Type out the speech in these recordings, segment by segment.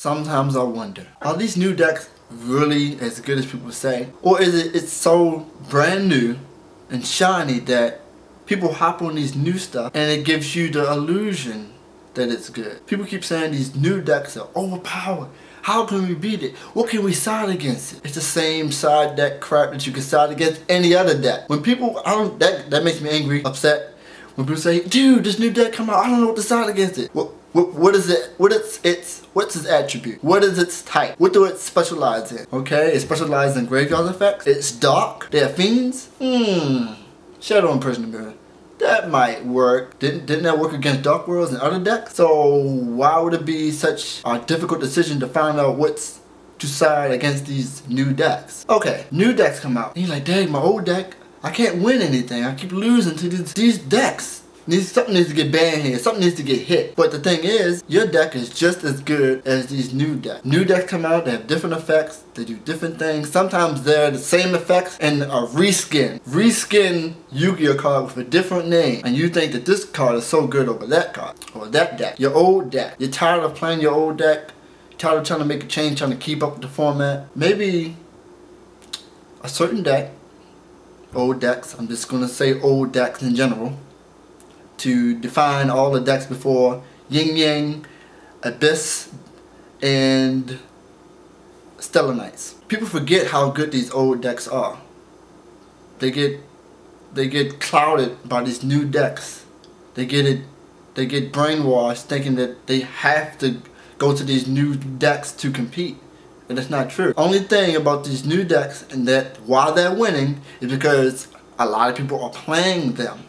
Sometimes I wonder, are these new decks really as good as people say? Or is it's so brand new and shiny that people hop on these new stuff and it gives you the illusion that it's good? People keep saying these new decks are overpowered. How can we beat it? What can we side against it? It's the same side deck crap that you can side against any other deck. When people, that makes me angry, upset. When people say, dude, this new deck come out, I don't know what to side against it. What is it? What's its attribute? What is its type? What do it specialize in? Okay, it specializes in graveyard effects. It's dark. They are fiends. Shadow Imprisoner. That might work. Didn't that work against Dark Worlds and other decks? So why would it be such a difficult decision to find out what's to side against these new decks? Okay, new decks come out. And you're like, dang, my old deck, I can't win anything. I keep losing to these decks. Something needs to get banned here. Something needs to get hit. But the thing is, your deck is just as good as these new decks. New decks come out, they have different effects, they do different things. Sometimes they're the same effects and a reskin. Reskin Yu-Gi-Oh card with a different name. And you think that this card is so good over that card. Or that deck. Your old deck. You're tired of playing your old deck. You're tired of trying to make a change, trying to keep up with the format. Maybe a certain deck, old decks, I'm just going to say old decks in general, to define all the decks before Yin Yang, Abyss, and Stellar Knights. People forget how good these old decks are. They get clouded by these new decks. They get brainwashed thinking that they have to go to these new decks to compete. And that's not true. Only thing about these new decks and that why they're winning is because a lot of people are playing them.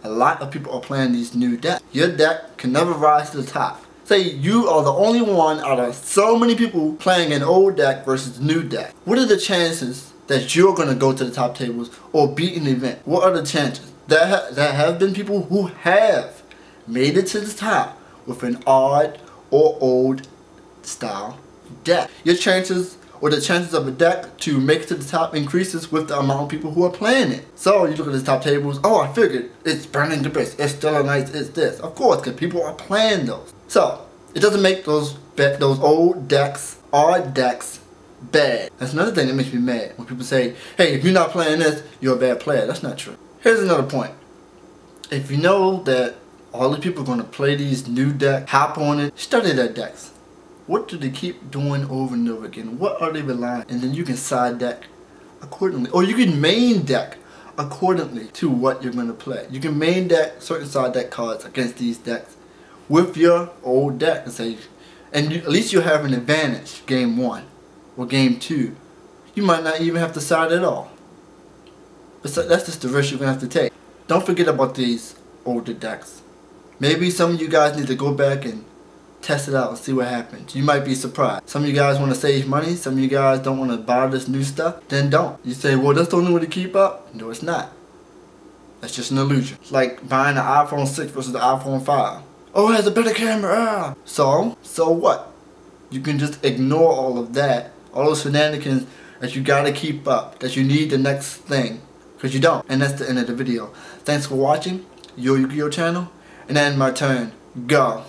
A lot of people are playing these new decks. Your deck can never rise to the top. Say you are the only one out of so many people playing an old deck versus the new deck. What are the chances that you're going to go to the top tables or beat an event? What are the chances? There have been people who have made it to the top with an odd or old style deck. Your chances, or the chances of a deck to make it to the top, increases with the amount of people who are playing it. So you look at the top tables, oh, I figured it's Burning the Abyss, it's Stellar Knights, it's this. Of course, because people are playing those. So it doesn't make those old decks, odd decks, bad. That's another thing that makes me mad when people say, hey, if you're not playing this, you're a bad player. That's not true. Here's another point. If you know that all the people are going to play these new decks, hop on it, study their decks. What do they keep doing over and over again? What are they relying on? And then you can side deck accordingly. Or you can main deck accordingly to what you're going to play. You can main deck certain side deck cards against these decks with your old deck. And say, at least you'll have an advantage game 1 or game 2. You might not even have to side at all. But so that's just the risk you're going to have to take. Don't forget about these older decks. Maybe some of you guys need to go back and test it out and see what happens. You might be surprised. Some of you guys want to save money. Some of you guys don't want to buy this new stuff. Then don't. You say, well, that's the only way to keep up. No, it's not. That's just an illusion. It's like buying an iPhone 6 versus the iPhone 5. Oh, it has a better camera. So what? You can just ignore all of that. All those shenanigans that you gotta keep up. That you need the next thing. Because you don't. And that's the end of the video. Thanks for watching. YourYugioh channel. And then my turn. Go.